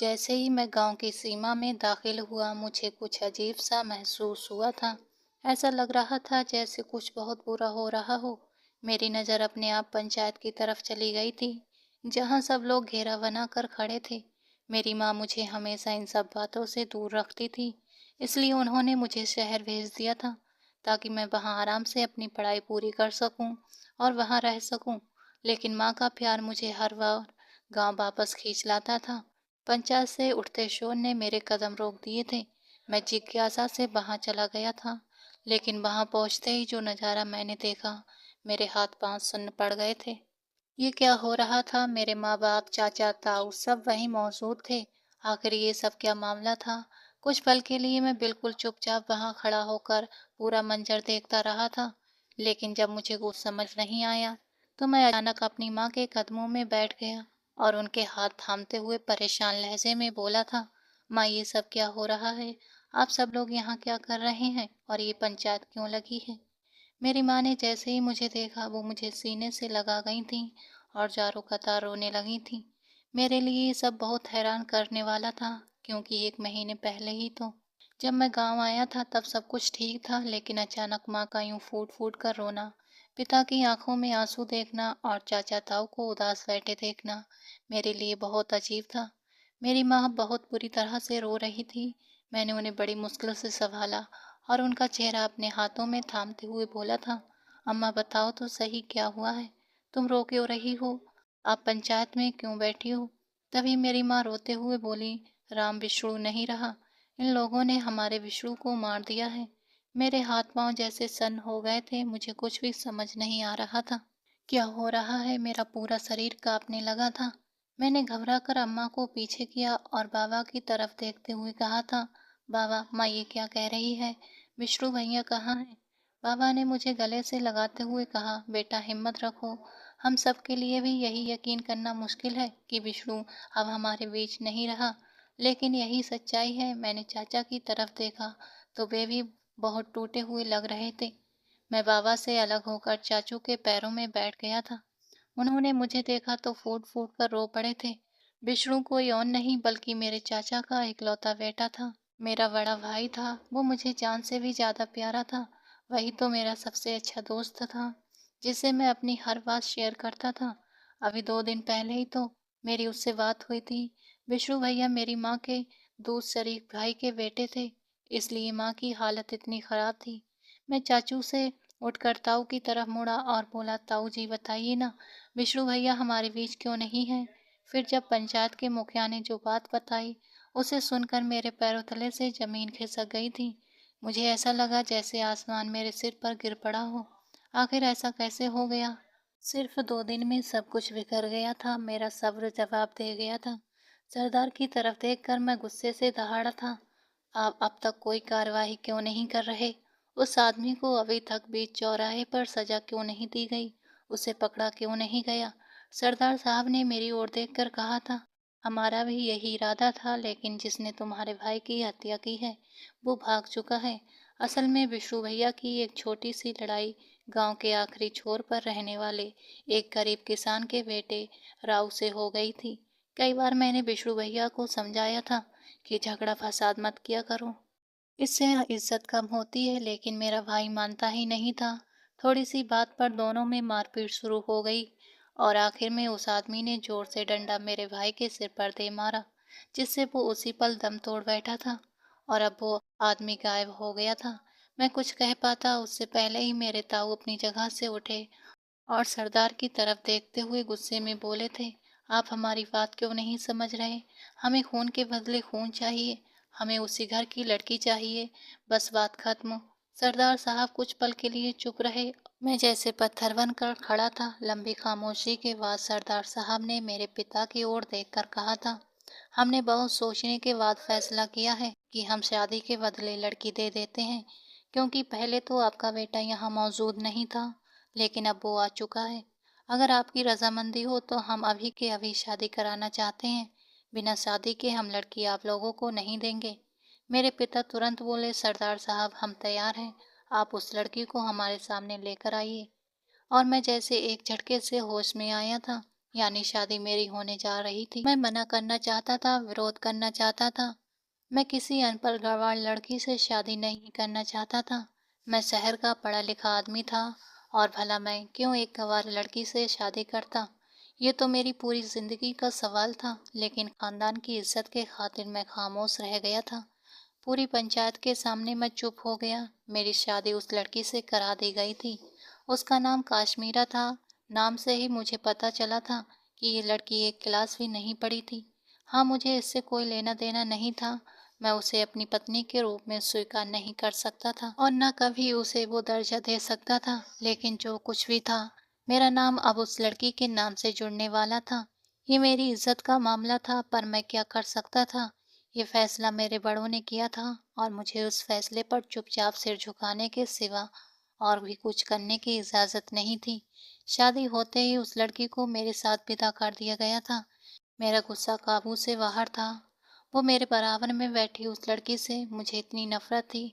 जैसे ही मैं गांव की सीमा में दाखिल हुआ, मुझे कुछ अजीब सा महसूस हुआ था। ऐसा लग रहा था जैसे कुछ बहुत बुरा हो रहा हो। मेरी नज़र अपने आप पंचायत की तरफ चली गई थी, जहां सब लोग घेरा बनाकर खड़े थे। मेरी माँ मुझे हमेशा इन सब बातों से दूर रखती थी, इसलिए उन्होंने मुझे शहर भेज दिया था, ताकि मैं वहां आराम से अपनी पढ़ाई पूरी कर सकूं और वहां रह सकूं। लेकिन माँ का प्यार मुझे हर बार गांव वापस खींच लाता था। पंचायत से उठते शोर ने मेरे कदम रोक दिए थे। मैं जिज्ञासा से वहां चला गया था, लेकिन वहां पहुंचते ही जो नज़ारा मैंने देखा, मेरे हाथ पांव सुन्न पड़ गए थे। ये क्या हो रहा था? मेरे माँ बाप, चाचा, ताऊ सब वहीं मौजूद थे। आखिर ये सब क्या मामला था? कुछ पल के लिए मैं बिल्कुल चुपचाप वहां खड़ा होकर पूरा मंजर देखता रहा था, लेकिन जब मुझे कुछ समझ नहीं आया, तो मैं अचानक अपनी माँ के कदमों में बैठ गया और उनके हाथ थामते हुए परेशान लहजे में बोला था, माँ ये सब क्या हो रहा है? आप सब लोग यहाँ क्या कर रहे हैं और ये पंचायत क्यों लगी है? मेरी माँ ने जैसे ही मुझे देखा, वो मुझे सीने से लगा गई थीं और जारो कतार रोने लगी थीं। मेरे लिए ये सब बहुत हैरान करने वाला था, क्योंकि 1 महीने पहले ही तो जब मैं गांव आया था तब सब कुछ ठीक था, लेकिन अचानक माँ का यूं फूट फूट कर रोना, पिता की आंखों में आंसू देखना और चाचा ताऊ को उदास बैठे देखना मेरे लिए बहुत अजीब था। मेरी माँ बहुत बुरी तरह से रो रही थी। मैंने उन्हें बड़ी मुश्किल से संभाला और उनका चेहरा अपने हाथों में थामते हुए बोला था, अम्मा बताओ तो सही क्या हुआ है? तुम रो क्यों रही हो? आप पंचायत में क्यों बैठी हो? तभी मेरी माँ रोते हुए बोली, राम विष्णु नहीं रहा, इन लोगों ने हमारे विष्णु को मार दिया है। मेरे हाथ पांव जैसे सन्न हो गए थे, मुझे कुछ भी समझ नहीं आ रहा था। क्या हो रहा है? मेरा पूरा शरीर कांपने लगा था। मैंने घबरा कर अम्मा को पीछे किया और बाबा की तरफ देखते हुए कहा था, बाबा, माँ ये क्या कह रही है? विष्णु भैया कहाँ हैं? बाबा ने मुझे गले से लगाते हुए कहा, बेटा हिम्मत रखो। हम सब के लिए भी यही यकीन करना मुश्किल है कि विष्णु अब हमारे बीच नहीं रहा, लेकिन यही सच्चाई है। मैंने चाचा की तरफ देखा तो वे भी बहुत टूटे हुए लग रहे थे। मैं बाबा से अलग होकर चाचू के पैरों में बैठ गया था। उन्होंने मुझे देखा तो फूट फूट कर रो पड़े थे। विष्णु कोई और नहीं बल्कि मेरे चाचा का इकलौता बेटा था, मेरा बड़ा भाई था। वो मुझे जान से भी ज्यादा प्यारा था। वही तो मेरा सबसे अच्छा दोस्त था, जिसे मैं अपनी हर बात शेयर करता था। अभी 2 दिन पहले ही तो मेरी उससे बात हुई थी। विष्णु भैया मेरी माँ के दूध शरीक भाई के बेटे थे, इसलिए माँ की हालत इतनी खराब थी। मैं चाचू से उठकर ताऊ की तरफ मुड़ा और बोला, ताऊ जी बताइए ना, विष्णु भैया हमारे बीच क्यों नहीं है? फिर जब पंचायत के मुखिया ने जो बात बताई, उसे सुनकर मेरे पैरों तले से जमीन खिसक गई थी। मुझे ऐसा लगा जैसे आसमान मेरे सिर पर गिर पड़ा हो। आखिर ऐसा कैसे हो गया? सिर्फ 2 दिन में सब कुछ बिखर गया था। मेरा सब्र जवाब दे गया था। सरदार की तरफ देखकर मैं गुस्से से दहाड़ा था, आप अब तक कोई कार्रवाई क्यों नहीं कर रहे? उस आदमी को अभी तक बीच चौराहे पर सजा क्यों नहीं दी गई? उसे पकड़ा क्यों नहीं गया? सरदार साहब ने मेरी ओर देखकर कहा था, हमारा भी यही इरादा था, लेकिन जिसने तुम्हारे भाई की हत्या की है वो भाग चुका है। असल में विष्णु भैया की एक छोटी सी लड़ाई गांव के आखिरी छोर पर रहने वाले एक गरीब किसान के बेटे राव से हो गई थी। कई बार मैंने विष्णु भैया को समझाया था कि झगड़ा फसाद मत किया करो, इससे इज्जत कम होती है, लेकिन मेरा भाई मानता ही नहीं था। थोड़ी सी बात पर दोनों में मारपीट शुरू हो गई और आखिर में उस आदमी ने जोर से डंडा मेरे भाई के सिर पर दे मारा, जिससे वो उसी पल दम तोड़ बैठा था और अब वो आदमी गायब हो गया था। मैं कुछ कह पाता उससे पहले ही मेरे ताऊ अपनी जगह से उठे और सरदार की तरफ देखते हुए गुस्से में बोले थे, आप हमारी बात क्यों नहीं समझ रहे? हमें खून के बदले खून चाहिए, हमें उसी घर की लड़की चाहिए, बस बात खत्म। सरदार साहब कुछ पल के लिए चुप रहे। मैं जैसे पत्थर बनकर खड़ा था। लंबी खामोशी के बाद सरदार साहब ने मेरे पिता की ओर देखकर कहा था, हमने बहुत सोचने के बाद फैसला किया है कि हम शादी के बदले लड़की दे देते हैं, क्योंकि पहले तो आपका बेटा यहाँ मौजूद नहीं था, लेकिन अब वो आ चुका है। अगर आपकी रजामंदी हो तो हम अभी के अभी शादी कराना चाहते हैं। बिना शादी के हम लड़की आप लोगों को नहीं देंगे। मेरे पिता तुरंत बोले, सरदार साहब हम तैयार हैं, आप उस लड़की को हमारे सामने लेकर आइए। और मैं जैसे एक झटके से होश में आया था। यानी शादी मेरी होने जा रही थी। मैं मना करना चाहता था, विरोध करना चाहता था। मैं किसी अनपढ़ गंवार लड़की से शादी नहीं करना चाहता था। मैं शहर का पढ़ा लिखा आदमी था और भला मैं क्यों एक गंवार लड़की से शादी करता? ये तो मेरी पूरी जिंदगी का सवाल था, लेकिन खानदान की इज्जत के खातिर मैं खामोश रह गया था। पूरी पंचायत के सामने मैं चुप हो गया। मेरी शादी उस लड़की से करा दी गई थी। उसका नाम काश्मीरा था। नाम से ही मुझे पता चला था कि ये लड़की एक क्लास भी नहीं पढ़ी थी। हाँ, मुझे इससे कोई लेना देना नहीं था। मैं उसे अपनी पत्नी के रूप में स्वीकार नहीं कर सकता था और न कभी उसे वो दर्जा दे सकता था। लेकिन जो कुछ भी था, मेरा नाम अब उस लड़की के नाम से जुड़ने वाला था। ये मेरी इज्जत का मामला था, पर मैं क्या कर सकता था? ये फैसला मेरे बड़ों ने किया था और मुझे उस फैसले पर चुपचाप सिर झुकाने के सिवा और भी कुछ करने की इजाज़त नहीं थी। शादी होते ही उस लड़की को मेरे साथ विदा कर दिया गया था। मेरा गुस्सा काबू से बाहर था। वो मेरे बराबर में बैठी उस लड़की से मुझे इतनी नफ़रत थी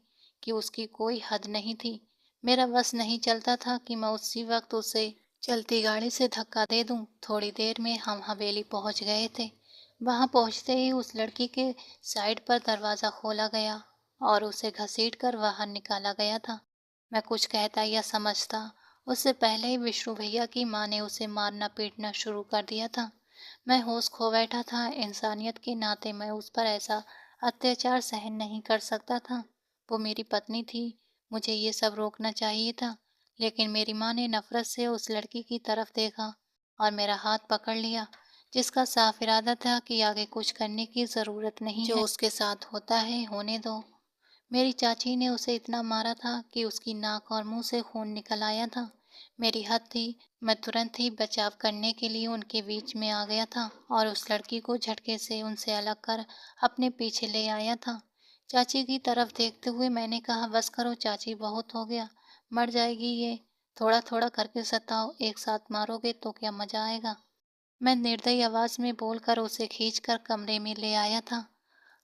कि उसकी कोई हद नहीं थी। मेरा बस नहीं चलता था कि मैं उसी वक़्त उसे चलती गाड़ी से धक्का दे दूँ। थोड़ी देर में हम हवेली पहुँच गए थे। वहाँ पहुँचते ही उस लड़की के साइड पर दरवाज़ा खोला गया और उसे घसीटकर बाहर निकाला गया था। मैं कुछ कहता या समझता, उससे पहले ही विष्णु भैया की माँ ने उसे मारना पीटना शुरू कर दिया था। मैं होश खो बैठा था। इंसानियत के नाते मैं उस पर ऐसा अत्याचार सहन नहीं कर सकता था। वो मेरी पत्नी थी, मुझे ये सब रोकना चाहिए था। लेकिन मेरी माँ ने नफ़रत से उस लड़की की तरफ देखा और मेरा हाथ पकड़ लिया, जिसका साफ इरादा था कि आगे कुछ करने की ज़रूरत नहीं है। जो उसके साथ होता है होने दो। मेरी चाची ने उसे इतना मारा था कि उसकी नाक और मुंह से खून निकल आया था। मेरी हद थी। मैं तुरंत ही बचाव करने के लिए उनके बीच में आ गया था और उस लड़की को झटके से उनसे अलग कर अपने पीछे ले आया था। चाची की तरफ देखते हुए मैंने कहा, बस करो चाची, बहुत हो गया। मर जाएगी ये। थोड़ा थोड़ा करके सताओ, एक साथ मारोगे तो क्या मजा आएगा। मैं निर्दयी आवाज में बोलकर उसे खींचकर कमरे में ले आया था।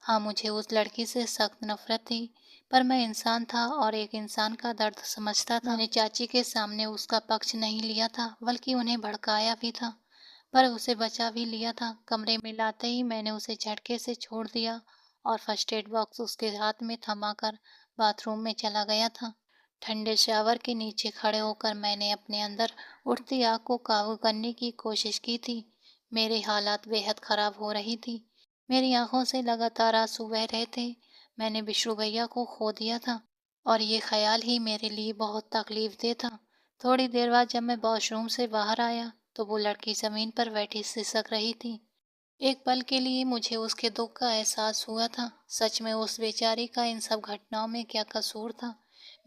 हाँ, मुझे उस लड़की से सख्त नफरत थी, पर मैं इंसान था और एक इंसान का दर्द समझता था। मैंने चाची के सामने उसका पक्ष नहीं लिया था, बल्कि उन्हें भड़काया भी था, पर उसे बचा भी लिया था। कमरे में लाते ही मैंने उसे झटके से छोड़ दिया और फर्स्ट एड बॉक्स उसके हाथ में थमाकर बाथरूम में चला गया था। ठंडे शावर के नीचे खड़े होकर मैंने अपने अंदर उठती आग को काबू करने की कोशिश की थी। मेरे हालात बेहद खराब हो रही थी। मेरी आंखों से लगातार आंसू बह रहे थे। मैंने विष्णु भैया को खो दिया था और ये ख्याल ही मेरे लिए बहुत तकलीफ दे था। थोड़ी देर बाद जब मैं वॉशरूम से बाहर आया तो वो लड़की जमीन पर बैठी सिसक रही थी। एक पल के लिए मुझे उसके दुख का एहसास हुआ था। सच में उस बेचारी का इन सब घटनाओं में क्या कसूर था?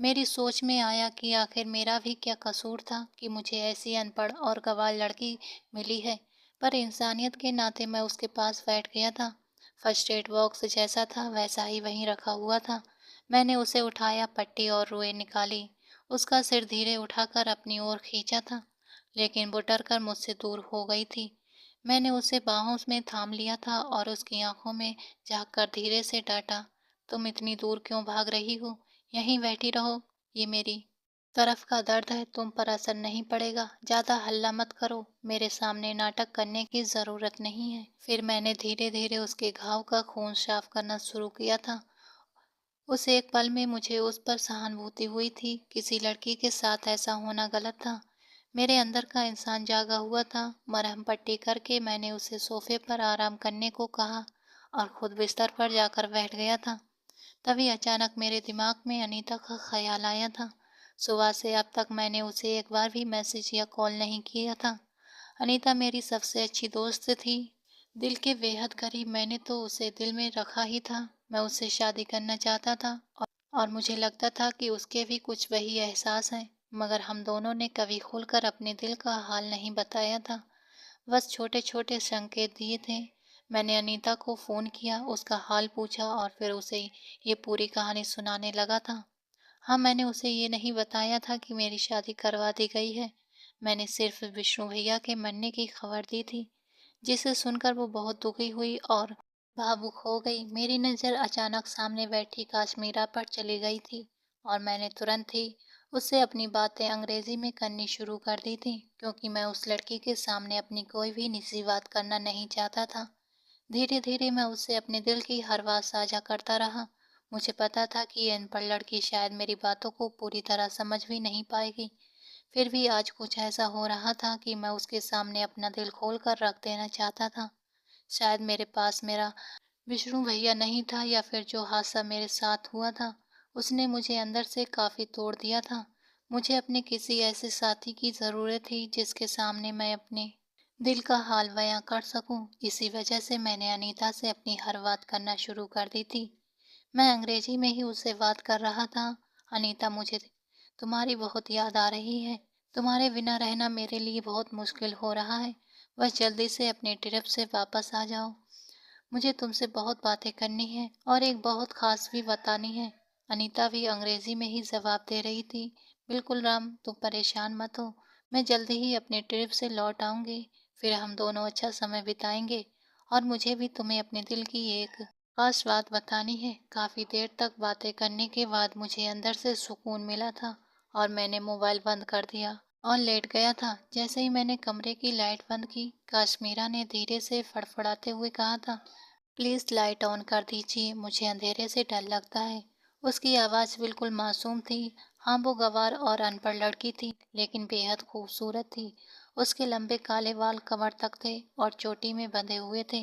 मेरी सोच में आया कि आखिर मेरा भी क्या कसूर था कि मुझे ऐसी अनपढ़ और गंवार लड़की मिली है। पर इंसानियत के नाते मैं उसके पास बैठ गया था। फर्स्ट एड बॉक्स जैसा था वैसा ही वहीं रखा हुआ था। मैंने उसे उठाया, पट्टी और रुई निकाली। उसका सिर धीरे उठाकर अपनी ओर खींचा था, लेकिन वो डर कर मुझसे दूर हो गई थी। मैंने उसे बाहों में थाम लिया था और उसकी आंखों में झांककर धीरे से डांटा, तुम इतनी दूर क्यों भाग रही हो? यहीं बैठी रहो। ये मेरी तरफ का दर्द है, तुम पर असर नहीं पड़ेगा। ज्यादा हल्ला मत करो, मेरे सामने नाटक करने की जरूरत नहीं है। फिर मैंने धीरे धीरे उसके घाव का खून साफ करना शुरू किया था। उस एक पल में मुझे उस पर सहानुभूति हुई थी। किसी लड़की के साथ ऐसा होना गलत था। मेरे अंदर का इंसान जागा हुआ था। मरहम पट्टी करके मैंने उसे सोफे पर आराम करने को कहा और खुद बिस्तर पर जाकर बैठ गया था। तभी अचानक मेरे दिमाग में अनीता का ख्याल आया था। सुबह से अब तक मैंने उसे एक बार भी मैसेज या कॉल नहीं किया था। अनीता मेरी सबसे अच्छी दोस्त थी, दिल के बेहद करीब। मैंने तो उसे दिल में रखा ही था। मैं उससे शादी करना चाहता था और मुझे लगता था कि उसके भी कुछ वही एहसास हैं, मगर हम दोनों ने कभी खुलकर अपने दिल का हाल नहीं बताया था, बस छोटे छोटे संकेत दिए थे। मैंने अनीता को फ़ोन किया, उसका हाल पूछा और फिर उसे ये पूरी कहानी सुनाने लगा था। हाँ, मैंने उसे ये नहीं बताया था कि मेरी शादी करवा दी गई है। मैंने सिर्फ विष्णु भैया के मरने की खबर दी थी, जिसे सुनकर वो बहुत दुखी हुई और भावुक हो गई। मेरी नज़र अचानक सामने बैठी काश्मीरा पर चली गई थी और मैंने तुरंत ही उससे अपनी बातें अंग्रेजी में करनी शुरू कर दी थी, क्योंकि मैं उस लड़की के सामने अपनी कोई भी निजी बात करना नहीं चाहता था। धीरे धीरे मैं उससे अपने दिल की हर बात साझा करता रहा। मुझे पता था कि ये अनपढ़ लड़की शायद मेरी बातों को पूरी तरह समझ भी नहीं पाएगी। फिर भी आज कुछ ऐसा हो रहा था कि मैं उसके सामने अपना दिल खोल कर रख देना चाहता था। शायद मेरे पास मेरा विष्णु भैया नहीं था, या फिर जो हादसा मेरे साथ हुआ था उसने मुझे अंदर से काफी तोड़ दिया था। मुझे अपने किसी ऐसे साथी की जरूरत थी जिसके सामने मैं अपने दिल का हाल बयां कर सकूं। इसी वजह से मैंने अनीता से अपनी हर बात करना शुरू कर दी थी। मैं अंग्रेजी में ही उससे बात कर रहा था। अनीता, मुझे तुम्हारी बहुत याद आ रही है। तुम्हारे बिना रहना मेरे लिए बहुत मुश्किल हो रहा है। बस जल्दी से अपने ट्रिप से वापस आ जाओ। मुझे तुमसे बहुत बातें करनी है और एक बहुत खास भी बतानी है। अनीता भी अंग्रेजी में ही जवाब दे रही थी। बिल्कुल राम, तुम परेशान मत हो। मैं जल्दी ही अपने ट्रिप से लौट आऊंगी। फिर हम दोनों अच्छा समय बिताएंगे। और मुझे भी तुम्हें अपने दिल की एक खास बात बतानी है। काफी देर तक बातें करने के बाद मुझे अंदर से सुकून मिला था और मैंने मोबाइल बंद कर दिया और लेट गया था। जैसे ही मैंने कमरे की लाइट बंद की, काश्मीरा ने धीरे से फड़फड़ाते हुए कहा था, प्लीज लाइट ऑन कर दीजिए, मुझे अंधेरे से डर लगता है। उसकी आवाज बिल्कुल मासूम थी। हाँ, वो गंवार और अनपढ़ लड़की थी, लेकिन बेहद खूबसूरत थी। उसके लंबे काले बाल कमर तक थे और चोटी में बंधे हुए थे।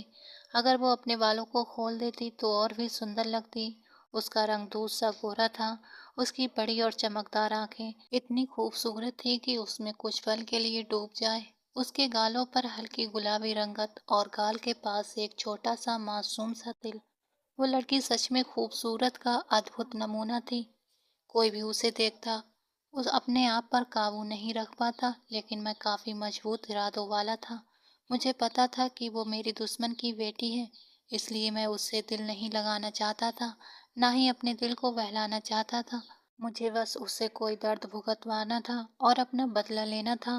अगर वो अपने बालों को खोल देती तो और भी सुंदर लगती। उसका रंग दूध सा गोरा था। उसकी बड़ी और चमकदार आंखें इतनी खूबसूरत थी कि उसमें कुछ पल के लिए डूब जाए। उसके गालों पर हल्की गुलाबी रंगत और गाल के पास एक छोटा सा मासूम सा तिल। वो लड़की सच में खूबसूरत का अद्भुत नमूना थी। कोई भी उसे देखता उस अपने आप पर काबू नहीं रख पाता, लेकिन मैं काफी मजबूत इरादों वाला था। मुझे पता था कि वो मेरी दुश्मन की बेटी है, इसलिए मैं उससे दिल नहीं लगाना चाहता था, ना ही अपने दिल को बहलाना चाहता था। मुझे बस उससे कोई दर्द भुगतवाना था और अपना बदला लेना था।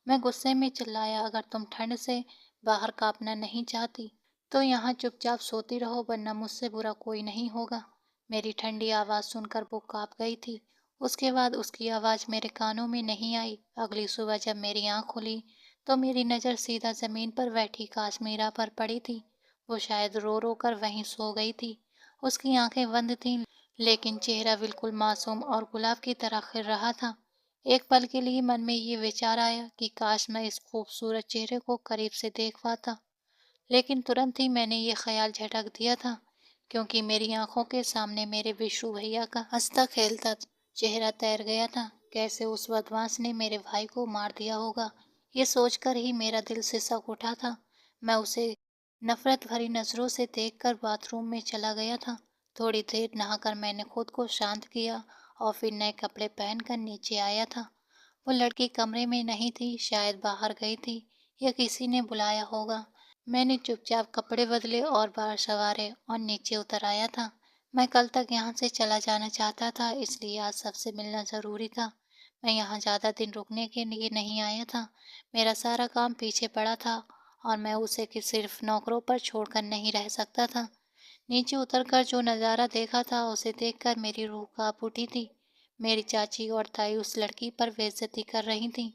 मैं गुस्से में चिल्लाया, अगर तुम ठंड से बाहर कांपना नहीं चाहती तो यहाँ चुपचाप सोती रहो, वरना मुझसे बुरा कोई नहीं होगा। मेरी ठंडी आवाज सुनकर वो कांप गई थी। उसके बाद उसकी आवाज मेरे कानों में नहीं आई। अगली सुबह जब मेरी आंख खुली तो मेरी नजर सीधा जमीन पर बैठी काश्मीरा पर पड़ी थी। वो शायद रो रो कर वहीं सो गई थी। उसकी आंखें बंद थीं, लेकिन चेहरा बिल्कुल मासूम और गुलाब की तरह खिल रहा था। एक पल के लिए मन में ये विचार आया कि काश मैं इस खूबसूरत चेहरे को करीब से देख पाता, लेकिन तुरंत ही मैंने ये ख्याल झटक दिया था, क्योंकि मेरी आंखों के सामने मेरे विशु भैया का हंसता खेलता चेहरा तैर गया था। कैसे उस बदमाश ने मेरे भाई को मार दिया होगा, ये सोचकर ही मेरा दिल सिसक उठा था। मैं उसे नफरत भरी नजरों से देखकर बाथरूम में चला गया था। थोड़ी देर नहाकर मैंने खुद को शांत किया और फिर नए कपड़े पहनकर नीचे आया था। वो लड़की कमरे में नहीं थी, शायद बाहर गई थी या किसी ने बुलाया होगा। मैंने चुपचाप कपड़े बदले और बाहर सवारे और नीचे उतर आया था। मैं कल तक यहाँ से चला जाना चाहता था, इसलिए आज सबसे मिलना जरूरी था। मैं यहाँ ज्यादा दिन रुकने के लिए नहीं आया था। मेरा सारा काम पीछे पड़ा था और मैं उसे कि सिर्फ नौकरों पर छोड़कर नहीं रह सकता था। नीचे उतरकर जो नज़ारा देखा था उसे देखकर मेरी रूह कांप उठी थी। मेरी चाची और ताई उस लड़की पर बेइज्जती कर रही थीं।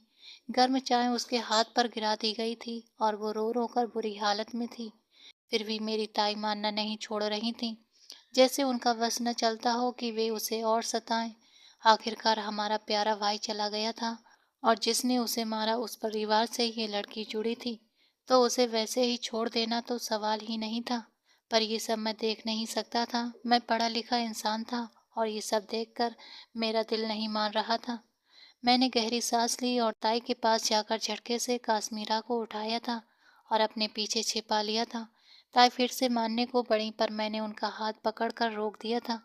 गर्म चाय उसके हाथ पर गिरा दी गई थी और वो रो रो कर बुरी हालत में थी। फिर भी मेरी ताई मानना नहीं छोड़ रही थीं, जैसे उनका बस न चलता हो कि वे उसे और सताएं। आखिरकार हमारा प्यारा भाई चला गया था और जिसने उसे मारा उस परिवार से ये लड़की जुड़ी थी, तो उसे वैसे ही छोड़ देना तो सवाल ही नहीं था। पर ये सब मैं देख नहीं सकता था। मैं पढ़ा लिखा इंसान था और ये सब देखकर मेरा दिल नहीं मान रहा था। मैंने गहरी सांस ली और ताई के पास जाकर झटके से काश्मीरा को उठाया था और अपने पीछे छिपा लिया था। ताई फिर से मानने को बढ़ी, पर मैंने उनका हाथ पकड़कर रोक दिया था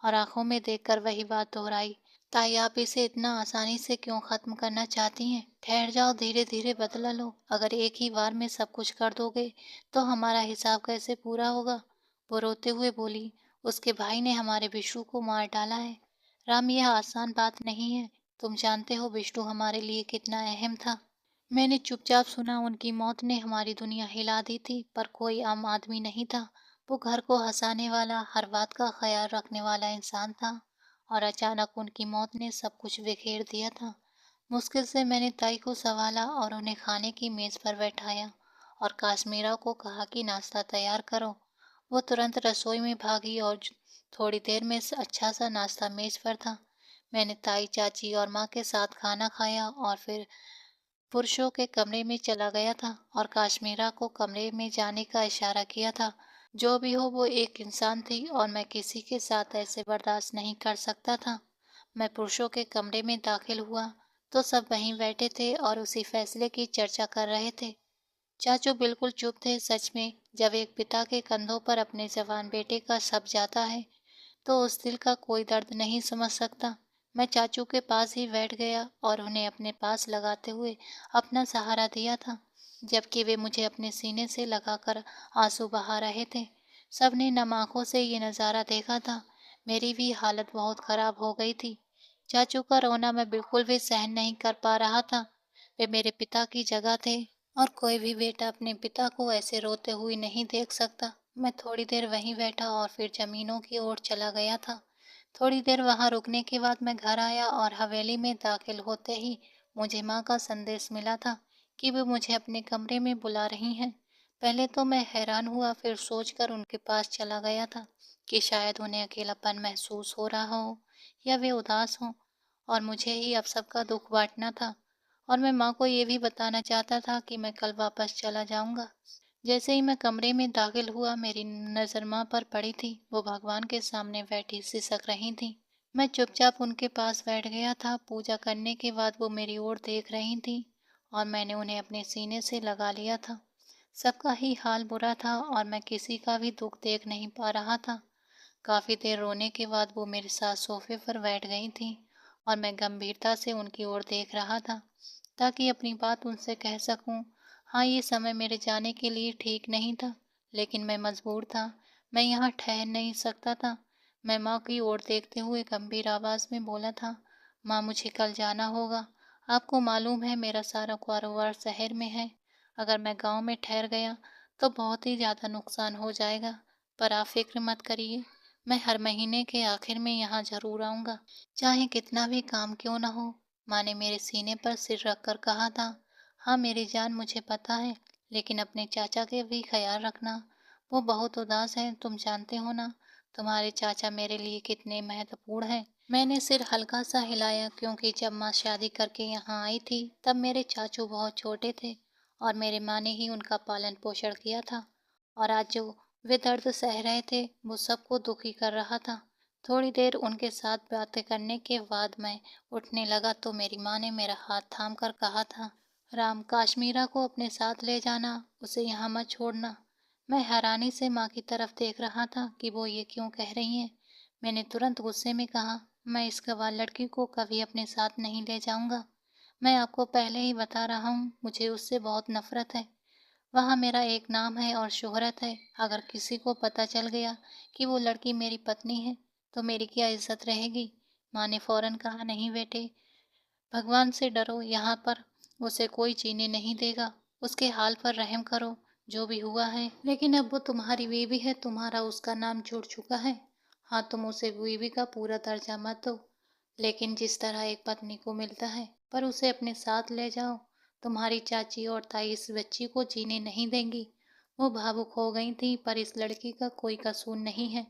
और आंखों में देखकर वही बात दोहराई, ताई आप इसे इतना आसानी से क्यों खत्म करना चाहती हैं? ठहर जाओ, धीरे धीरे बदला लो। अगर एक ही बार में सब कुछ कर दोगे तो हमारा हिसाब कैसे पूरा होगा? वो रोते हुए बोली, उसके भाई ने हमारे विशु को मार डाला है। राम, यह आसान बात नहीं है। तुम जानते हो विष्णु हमारे लिए कितना अहम था। मैंने चुपचाप सुना। उनकी मौत ने हमारी दुनिया हिला दी थी, पर कोई आम आदमी नहीं था। वो घर को हंसाने वाला, हर बात का ख्याल रखने वाला इंसान था। और अचानक उनकी मौत ने सब कुछ बिखेर दिया था। मुश्किल से मैंने ताई को संभाला और उन्हें खाने की मेज़ पर बैठाया और काश्मीरा को कहा कि नाश्ता तैयार करो। वो तुरंत रसोई में भागी और थोड़ी देर में अच्छा सा नाश्ता मेज़ पर था। मैंने ताई, चाची और माँ के साथ खाना खाया और फिर पुरुषों के कमरे में चला गया था और काश्मीरा को कमरे में जाने का इशारा किया था। जो भी हो, वो एक इंसान थी और मैं किसी के साथ ऐसे बर्दाश्त नहीं कर सकता था। मैं पुरुषों के कमरे में दाखिल हुआ तो सब वहीं बैठे थे और उसी फैसले की चर्चा कर रहे थे। चाचू बिल्कुल चुप थे। सच में, जब एक पिता के कंधों पर अपने जवान बेटे का शव जाता है तो उस दिल का कोई दर्द नहीं समझ सकता। मैं चाचू के पास ही बैठ गया और उन्हें अपने पास लगाते हुए अपना सहारा दिया था, जबकि वे मुझे अपने सीने से लगाकर आंसू बहा रहे थे। सबने नम आंखों से ये नज़ारा देखा था। मेरी भी हालत बहुत खराब हो गई थी। चाचू का रोना मैं बिल्कुल भी सहन नहीं कर पा रहा था। वे मेरे पिता की जगह थे और कोई भी बेटा अपने पिता को ऐसे रोते हुए नहीं देख सकता। मैं थोड़ी देर वहीं बैठा और फिर जमीनों की ओर चला गया था। थोड़ी देर वहां रुकने के बाद मैं घर आया और हवेली में दाखिल होते ही मुझे माँ का संदेश मिला था कि वे मुझे अपने कमरे में बुला रही हैं। पहले तो मैं हैरान हुआ, फिर सोचकर उनके पास चला गया था कि शायद उन्हें अकेलापन महसूस हो रहा हो या वे उदास हों और मुझे ही अब सबका दुख बांटना था। और मैं माँ को ये भी बताना चाहता था कि मैं कल वापस चला जाऊंगा। जैसे ही मैं कमरे में दाखिल हुआ, मेरी नज़र माँ पर पड़ी थी। वो भगवान के सामने बैठी सिसक रही थी। मैं चुपचाप उनके पास बैठ गया था। पूजा करने के बाद वो मेरी ओर देख रही थी और मैंने उन्हें अपने सीने से लगा लिया था। सबका ही हाल बुरा था और मैं किसी का भी दुख देख नहीं पा रहा था। काफ़ी देर रोने के बाद वो मेरे साथ सोफे पर बैठ गई थी और मैं गंभीरता से उनकी ओर देख रहा था ताकि अपनी बात उनसे कह सकूं। हाँ, ये समय मेरे जाने के लिए ठीक नहीं था, लेकिन मैं मजबूर था। मैं यहाँ ठहर नहीं सकता था। मैं माँ की ओर देखते हुए गंभीर आवाज़ में बोला था, माँ, मुझे कल जाना होगा। आपको मालूम है मेरा सारा कारोबार शहर में है। अगर मैं गांव में ठहर गया तो बहुत ही ज़्यादा नुकसान हो जाएगा। पर आप फिक्र मत करिए, मैं हर महीने के आखिर में यहाँ ज़रूर आऊँगा, चाहे कितना भी काम क्यों न हो। माँ ने मेरे सीने पर सिर रखकर कहा था, हाँ मेरी जान, मुझे पता है, लेकिन अपने चाचा के भी ख्याल रखना। वो बहुत उदास हैं, तुम जानते हो ना, तुम्हारे चाचा मेरे लिए कितने महत्वपूर्ण हैं। मैंने सिर हल्का सा हिलाया क्योंकि जब माँ शादी करके यहाँ आई थी तब मेरे चाचू बहुत छोटे थे और मेरे माँ ने ही उनका पालन पोषण किया था। और आज जो वे दर्द सह रहे थे वो सबको दुखी कर रहा था। थोड़ी देर उनके साथ बातें करने के बाद मैं उठने लगा तो मेरी माँ ने मेरा हाथ थाम कर कहा था, राम, काश्मीरा को अपने साथ ले जाना, उसे यहाँ मत छोड़ना। मैं हैरानी से माँ की तरफ देख रहा था कि वो ये क्यों कह रही हैं। मैंने तुरंत गुस्से में कहा, मैं इस गंवार लड़की को कभी अपने साथ नहीं ले जाऊंगा। मैं आपको पहले ही बता रहा हूँ, मुझे उससे बहुत नफरत है। वहाँ मेरा एक नाम है और शोहरत है। अगर किसी को पता चल गया कि वो लड़की मेरी पत्नी है तो मेरी क्या इज्जत रहेगी। माँ ने फौरन कहा, नहीं बेटे, भगवान से डरो, यहाँ पर उसे कोई जीने नहीं देगा। उसके हाल पर रहम करो। जो भी हुआ है, लेकिन अब वो तुम्हारी बीवी है, तुम्हारा उसका नाम जुड़ चुका है। हाँ, तुम उसे बीवी का पूरा दर्जा मत दो, लेकिन जिस तरह एक पत्नी को मिलता है, पर उसे अपने साथ ले जाओ। तुम्हारी चाची और ताई इस बच्ची को जीने नहीं देंगी। वो भावुक हो गई थी, पर इस लड़की का कोई कसूर नहीं है।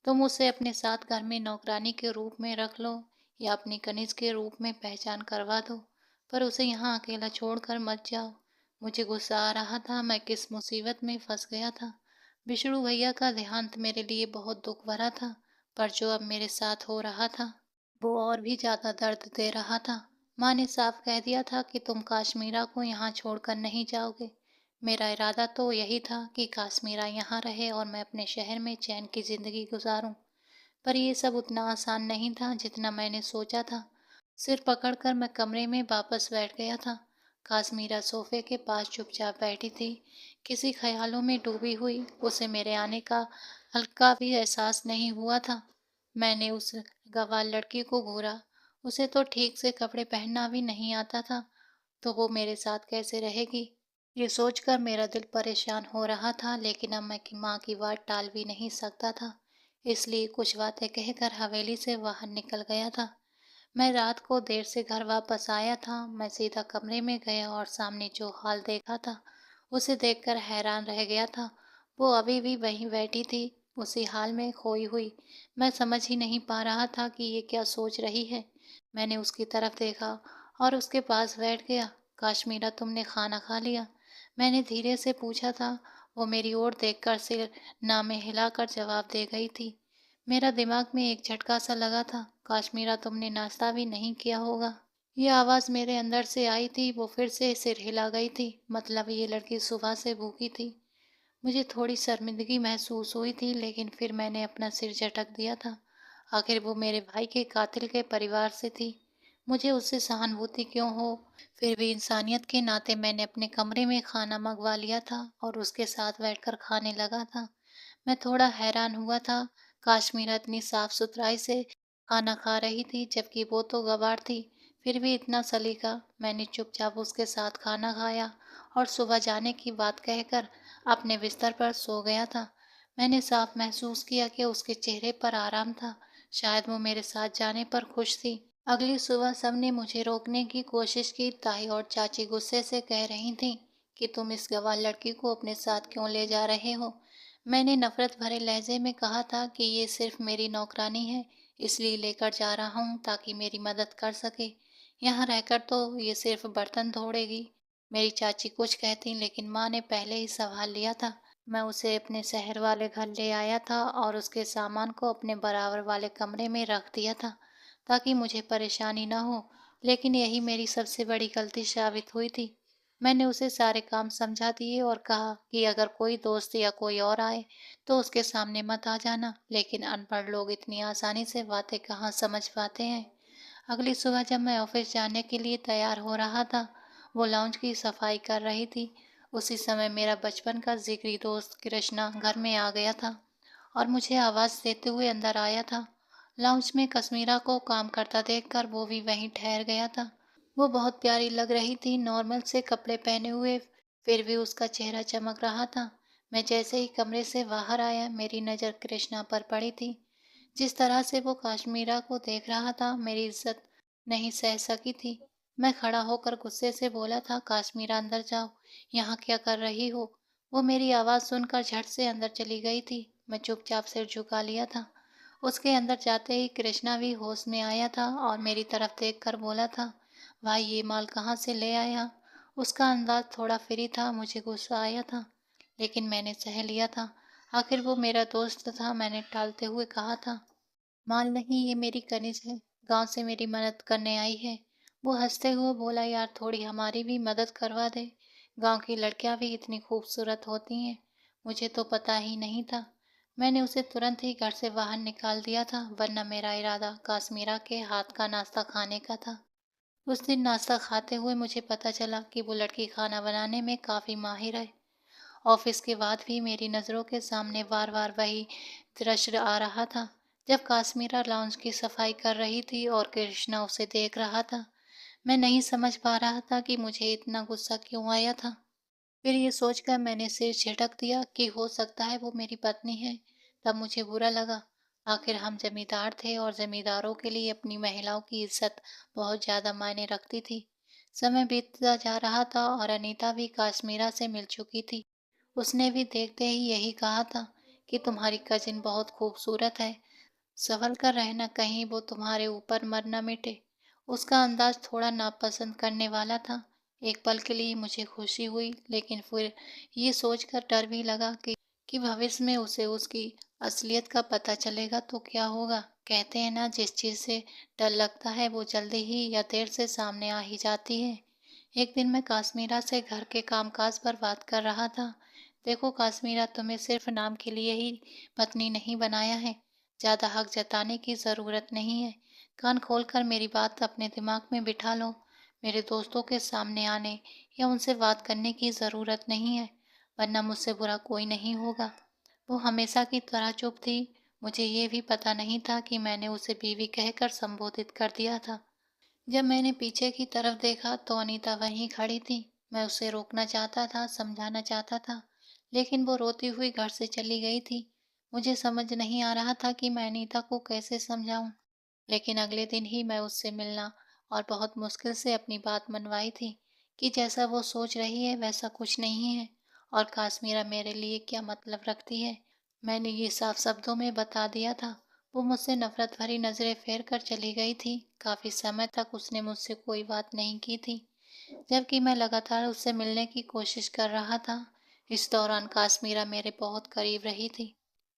तुम उसे अपने साथ घर में नौकरानी के रूप में रख लो या अपनी कनिज के रूप में पहचान करवा दो, पर उसे यहाँ अकेला छोड़कर मत जाओ। मुझे गुस्सा आ रहा था, मैं किस मुसीबत में फंस गया था। विष्णु भैया का देहांत मेरे लिए बहुत दुख भरा था, पर जो अब मेरे साथ हो रहा था वो और भी ज्यादा दर्द दे रहा था। माँ ने साफ कह दिया था कि तुम काश्मीरा को यहाँ छोड़कर नहीं जाओगे। मेरा इरादा तो यही था कि काश्मीरा यहाँ रहे और मैं अपने शहर में चैन की जिंदगी गुजारूं। पर ये सब उतना आसान नहीं था जितना मैंने सोचा था। सिर पकड़कर मैं कमरे में वापस बैठ गया था। काश्मीरा सोफे के पास चुपचाप बैठी थी, किसी ख्यालों में डूबी हुई। उसे मेरे आने का हल्का भी एहसास नहीं हुआ था। मैंने उस गंवार लड़की को घूरा। उसे तो ठीक से कपड़े पहनना भी नहीं आता था, तो वो मेरे साथ कैसे रहेगी। ये सोचकर मेरा दिल परेशान हो रहा था, लेकिन अब मैं माँ की बात टाल भी नहीं सकता था। इसलिए कुछ बातें कहकर हवेली से बाहर निकल गया था। मैं रात को देर से घर वापस आया था। मैं सीधा कमरे में गया और सामने जो हाल देखा था, उसे देखकर हैरान रह गया था। वो अभी भी वहीं बैठी थी, उसी हाल में खोई हुई। मैं समझ ही नहीं पा रहा था कि ये क्या सोच रही है। मैंने उसकी तरफ देखा और उसके पास बैठ गया। काश्मीरा, तुमने खाना खा लिया? मैंने धीरे से पूछा था। वो मेरी ओर देखकर सिर नामे हिलाकर जवाब दे गई थी। मेरा दिमाग में एक झटका सा लगा था। काश्मीरा, तुमने नाश्ता भी नहीं किया होगा। ये आवाज़ मेरे अंदर से आई थी। वो फिर से सिर हिला गई थी। मतलब ये लड़की सुबह से भूखी थी। मुझे थोड़ी शर्मिंदगी महसूस हुई थी, लेकिन फिर मैंने अपना सिर झटक दिया था। आखिर वो मेरे भाई के कातिल के परिवार से थी। मुझे उससे सहानुभूति क्यों हो? फिर भी इंसानियत के नाते मैंने अपने कमरे में खाना मंगवा लिया था और उसके साथ बैठकर खाने लगा था। मैं थोड़ा हैरान हुआ था। काश्मीरा इतनी साफ सुथराई से खाना खा रही थी, जबकि वो तो गंवार थी। फिर भी इतना सलीका। मैंने चुपचाप उसके साथ खाना खाया और सुबह जाने की बात कहकर अपने बिस्तर पर सो गया था। मैंने साफ महसूस किया कि उसके चेहरे पर आराम था। शायद वो मेरे साथ जाने पर खुश थी। अगली सुबह सबने मुझे रोकने की कोशिश की। ताई और चाची गुस्से से कह रही थीं कि तुम इस गंवार लड़की को अपने साथ क्यों ले जा रहे हो। मैंने नफरत भरे लहजे में कहा था कि ये सिर्फ मेरी नौकरानी है, इसलिए लेकर जा रहा हूँ ताकि मेरी मदद कर सके। यहाँ रहकर तो ये सिर्फ बर्तन धोड़ेगी। मेरी चाची कुछ कहती, लेकिन माँ ने पहले ही संभाल लिया था। मैं उसे अपने शहर वाले घर ले आया था और उसके सामान को अपने बराबर वाले कमरे में रख दिया था ताकि मुझे परेशानी ना हो। लेकिन यही मेरी सबसे बड़ी गलती साबित हुई थी। मैंने उसे सारे काम समझा दिए और कहा कि अगर कोई दोस्त या कोई और आए तो उसके सामने मत आ जाना। लेकिन अनपढ़ लोग इतनी आसानी से बातें कहाँ समझ पाते हैं। अगली सुबह जब मैं ऑफिस जाने के लिए तैयार हो रहा था, वो लाउंज की सफाई कर रही थी। उसी समय मेरा बचपन का जिगरी दोस्त कृष्णा घर में आ गया था और मुझे आवाज़ देते हुए अंदर आया था। लाउंज में कश्मीरा को काम करता देखकर वो भी वहीं ठहर गया था। वो बहुत प्यारी लग रही थी, नॉर्मल से कपड़े पहने हुए, फिर भी उसका चेहरा चमक रहा था। मैं जैसे ही कमरे से बाहर आया, मेरी नज़र कृष्णा पर पड़ी थी। जिस तरह से वो काश्मीरा को देख रहा था, मेरी इज्जत नहीं सह सकी थी। मैं खड़ा होकर गुस्से से बोला था, काश्मीरा अंदर जाओ, यहाँ क्या कर रही हो? वो मेरी आवाज़ सुनकर झट से अंदर चली गई थी। मैं चुपचाप सिर झुका लिया था। उसके अंदर जाते ही कृष्णा भी होश में आया था और मेरी तरफ देखकर बोला था, भाई ये माल कहाँ से ले आया? उसका अंदाज थोड़ा फ्री था। मुझे गुस्सा आया था, लेकिन मैंने सह लिया था। आखिर वो मेरा दोस्त था। मैंने टालते हुए कहा था, माल नहीं, ये मेरी कनिज है, गांव से मेरी मदद करने आई है। वो हंसते हुए बोला, यार थोड़ी हमारी भी मदद करवा दे। गांव की लड़कियां भी इतनी खूबसूरत होती हैं। मुझे तो पता ही नहीं था। मैंने उसे तुरंत ही घर से बाहर निकाल दिया था, वरना मेरा इरादा काश्मीरा के हाथ का नाश्ता खाने का था। उस दिन नाश्ता खाते हुए मुझे पता चला कि वो लड़की खाना बनाने में काफ़ी माहिर है। ऑफिस के बाद भी मेरी नज़रों के सामने बार बार वही दृश्य आ रहा था, जब काश्मीरा लाउंज की सफाई कर रही थी और कृष्णा उसे देख रहा था। मैं नहीं समझ पा रहा था कि मुझे इतना गुस्सा क्यों आया था। फिर ये सोचकर मैंने सिर झटक दिया कि हो सकता है वो मेरी पत्नी है। तब मुझे बुरा लगा। आखिर हम जमींदार थे और जमींदारों के लिए अपनी महिलाओं की इज्जत बहुत ज़्यादा मायने रखती थी। समय बीतता जा रहा था और अनीता भी काश्मीरा से मिल चुकी थी। उसने भी देखते ही यही कहा था कि तुम्हारी कजिन बहुत खूबसूरत है, संभल कर रहना, कहीं वो तुम्हारे ऊपर मर न मिटे। उसका अंदाज थोड़ा नापसंद करने वाला था। एक पल के लिए मुझे खुशी हुई, लेकिन फिर ये सोचकर डर भी लगा कि भविष्य में उसे उसकी असलियत का पता चलेगा तो क्या होगा। कहते हैं ना, जिस चीज़ से डर लगता है वो जल्दी ही या देर से सामने आ ही जाती है। एक दिन मैं काश्मीरा से घर के कामकाज पर बात कर रहा था। देखो काश्मीरा, तुम्हें सिर्फ नाम के लिए ही पत्नी नहीं बनाया है। ज़्यादा हक जताने की ज़रूरत नहीं है। कान खोलकर मेरी बात अपने दिमाग में बिठा लो। मेरे दोस्तों के सामने आने या उनसे बात करने की ज़रूरत नहीं है, वरना मुझसे बुरा कोई नहीं होगा। वो हमेशा की तरह चुप थी। मुझे ये भी पता नहीं था कि मैंने उसे बीवी कहकर संबोधित कर दिया था। जब मैंने पीछे की तरफ देखा तो अनीता वहीं खड़ी थी। मैं उसे रोकना चाहता था, समझाना चाहता था, लेकिन वो रोती हुई घर से चली गई थी। मुझे समझ नहीं आ रहा था कि मैं अनीता को कैसे समझाऊं, लेकिन अगले दिन ही मैं उससे मिलना और बहुत मुश्किल से अपनी बात मनवाई थी कि जैसा वो सोच रही है वैसा कुछ नहीं है और काश्मीरा मेरे लिए क्या मतलब रखती है। मैंने ये साफ शब्दों में बता दिया था। वो मुझसे नफरत भरी नजरें फेर कर चली गई थी। काफी समय तक उसने मुझसे कोई बात नहीं की थी, जबकि मैं लगातार उससे मिलने की कोशिश कर रहा था। इस दौरान काश्मीरा मेरे बहुत करीब रही थी,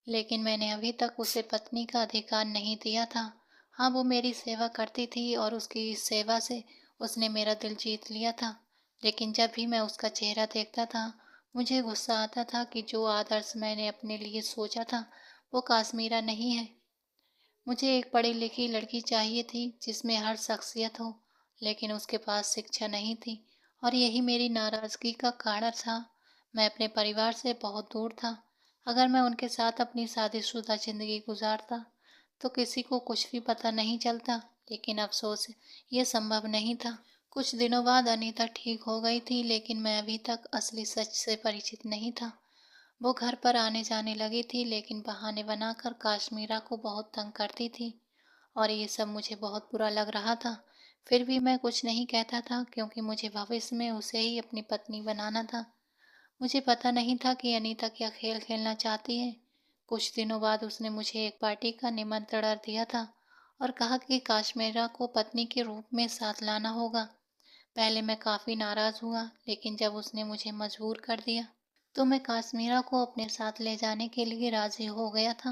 लेकिन मैंने अभी तक उसे पत्नी का अधिकार नहीं दिया था। हाँ, वो मेरी सेवा करती थी और उसकी इस सेवा से उसने मेरा दिल जीत लिया था। लेकिन जब भी मैं उसका चेहरा देखता था, मुझे गुस्सा आता था कि जो आदर्श मैंने अपने लिए सोचा था, वो काश्मीरा नहीं है। मुझे एक पढ़ी लिखी लड़की चाहिए थी जिसमें हर शख्सियत हो, लेकिन उसके पास शिक्षा नहीं थी और यही मेरी नाराजगी का कारण था। मैं अपने परिवार से बहुत दूर था। अगर मैं उनके साथ अपनी शादीशुदा जिंदगी गुजारता तो किसी को कुछ भी पता नहीं चलता, लेकिन अफसोस ये संभव नहीं था। कुछ दिनों बाद अनीता ठीक हो गई थी, लेकिन मैं अभी तक असली सच से परिचित नहीं था। वो घर पर आने जाने लगी थी, लेकिन बहाने बनाकर काश्मीरा को बहुत तंग करती थी और ये सब मुझे बहुत बुरा लग रहा था। फिर भी मैं कुछ नहीं कहता था क्योंकि मुझे भविष्य में उसे ही अपनी पत्नी बनाना था। मुझे पता नहीं था कि अनीता क्या खेल खेलना चाहती है। कुछ दिनों बाद उसने मुझे एक पार्टी का निमंत्रण दिया था और कहा कि काश्मीरा को पत्नी के रूप में साथ लाना होगा। पहले मैं काफ़ी नाराज़ हुआ, लेकिन जब उसने मुझे मजबूर कर दिया तो मैं काश्मीरा को अपने साथ ले जाने के लिए राज़ी हो गया था।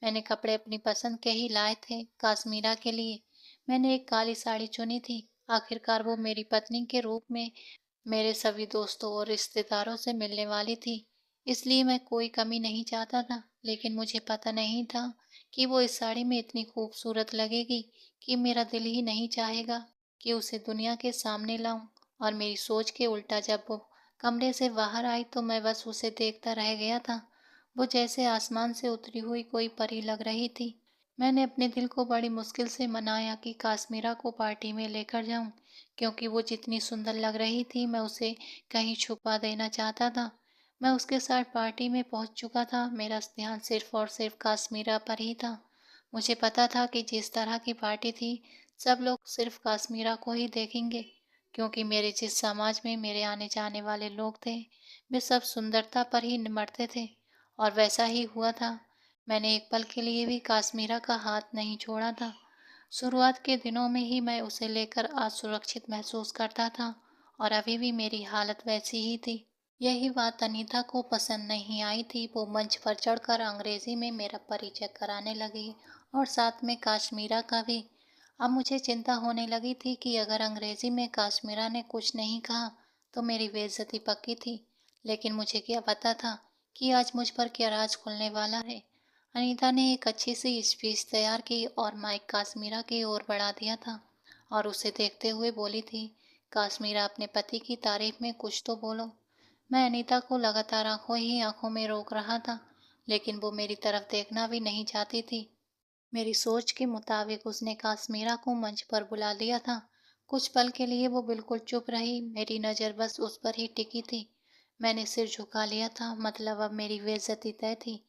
मैंने कपड़े अपनी पसंद के ही लाए थे काश्मीरा के लिए। मैंने एक काली साड़ी चुनी थी। आखिरकार वो मेरी पत्नी के रूप में मेरे सभी दोस्तों और रिश्तेदारों से मिलने वाली थी, इसलिए मैं कोई कमी नहीं चाहता था। लेकिन मुझे पता नहीं था कि वो इस साड़ी में इतनी खूबसूरत लगेगी कि मेरा दिल ही नहीं चाहेगा कि उसे दुनिया के सामने लाऊं। और मेरी सोच के उल्टा जब वो कमरे से बाहर आई तो मैं बस उसे देखता रह गया था। वो जैसे आसमान से उतरी हुई कोई परी लग रही थी। मैंने अपने दिल को बड़ी मुश्किल से मनाया कि काश्मीरा को पार्टी में लेकर जाऊं, क्योंकि वो जितनी सुंदर लग रही थी मैं उसे कहीं छुपा देना चाहता था। मैं उसके साथ पार्टी में पहुंच चुका था। मेरा ध्यान सिर्फ और सिर्फ काश्मीरा पर ही था। मुझे पता था कि जिस तरह की पार्टी थी, सब लोग सिर्फ काश्मीरा को ही देखेंगे, क्योंकि मेरे जिस समाज में मेरे आने जाने वाले लोग थे, वे सब सुंदरता पर ही निमरते थे। और वैसा ही हुआ था। मैंने एक पल के लिए भी काश्मीरा का हाथ नहीं छोड़ा था। शुरुआत के दिनों में ही मैं उसे लेकर असुरक्षित महसूस करता था और अभी भी मेरी हालत वैसी ही थी। यही बात अनीता को पसंद नहीं आई थी। वो मंच पर चढ़कर अंग्रेजी में मेरा परिचय कराने लगी और साथ में काश्मीरा का भी। अब मुझे चिंता होने लगी थी कि अगर अंग्रेजी में काश्मीरा ने कुछ नहीं कहा तो मेरी बेइज्जती पक्की थी। लेकिन मुझे क्या पता था कि आज मुझ पर क्या राज खुलने वाला है। अनीता ने एक अच्छी सी स्पीच तैयार की और माइक काश्मीरा की ओर बढ़ा दिया था और उसे देखते हुए बोली थी, काश्मीरा अपने पति की तारीफ में कुछ तो बोलो। मैं अनीता को लगातार आंखों ही आंखों में रोक रहा था, लेकिन वो मेरी तरफ देखना भी नहीं चाहती थी। मेरी सोच के मुताबिक उसने काश्मीरा को मंच पर बुला लिया था। कुछ पल के लिए वो बिल्कुल चुप रही। मेरी नज़र बस उस पर ही टिकी थी। मैंने सिर झुका लिया था, मतलब अब मेरी बेइज्जती तय थी।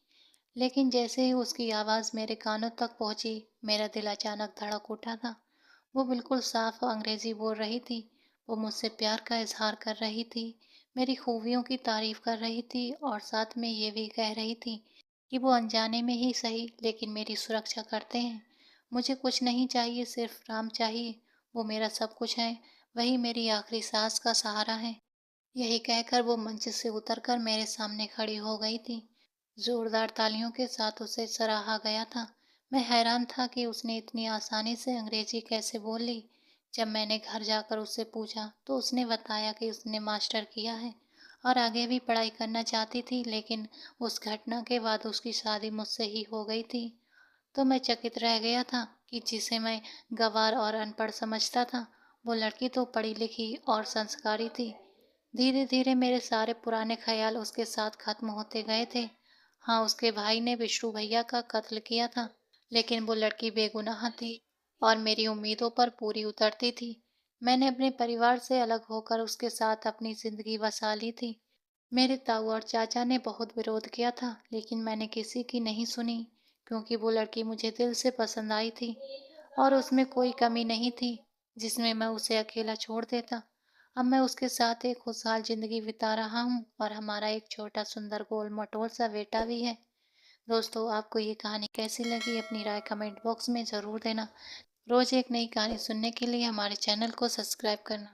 लेकिन जैसे ही उसकी आवाज़ मेरे कानों तक पहुंची, मेरा दिल अचानक धड़क उठा था। वो बिल्कुल साफ अंग्रेजी बोल रही थी। वो मुझसे प्यार का इजहार कर रही थी, मेरी खूबियों की तारीफ कर रही थी और साथ में ये भी कह रही थी कि वो अनजाने में ही सही लेकिन मेरी सुरक्षा करते हैं। मुझे कुछ नहीं चाहिए, सिर्फ राम चाहिए। वो मेरा सब कुछ है, वही मेरी आखिरी सांस का सहारा है। यही कहकर वो मंच से उतरकर मेरे सामने खड़ी हो गई थी। जोरदार तालियों के साथ उसे सराहा गया था। मैं हैरान था कि उसने इतनी आसानी से अंग्रेजी कैसे बोल ली। जब मैंने घर जाकर उससे पूछा तो उसने बताया कि उसने मास्टर किया है और आगे भी पढ़ाई करना चाहती थी, लेकिन उस घटना के बाद उसकी शादी मुझसे ही हो गई थी। तो मैं चकित रह गया था कि जिसे मैं गंवार और अनपढ़ समझता था, वो लड़की तो पढ़ी लिखी और संस्कारी थी। धीरे धीरे मेरे सारे पुराने ख्याल उसके साथ खत्म होते गए थे। हाँ, उसके भाई ने विष्णु भैया का कत्ल किया था, लेकिन वो लड़की बेगुनाह थी और मेरी उम्मीदों पर पूरी उतरती थी। मैंने अपने परिवार से अलग होकर उसके साथ अपनी जिंदगी बसा ली थी। मेरे ताऊ और चाचा ने बहुत विरोध किया था, लेकिन मैंने किसी की नहीं सुनी, क्योंकि वो लड़की मुझे दिल से पसंद आई थी और उसमें कोई कमी नहीं थी जिसमें मैं उसे अकेला छोड़ देता। अब मैं उसके साथ एक खुशहाल जिंदगी बिता रहा हूँ और हमारा एक छोटा सुंदर गोल मटोल सा बेटा भी है। दोस्तों, आपको ये कहानी कैसी लगी अपनी राय कमेंट बॉक्स में ज़रूर देना। रोज़ एक नई कहानी सुनने के लिए हमारे चैनल को सब्सक्राइब करना।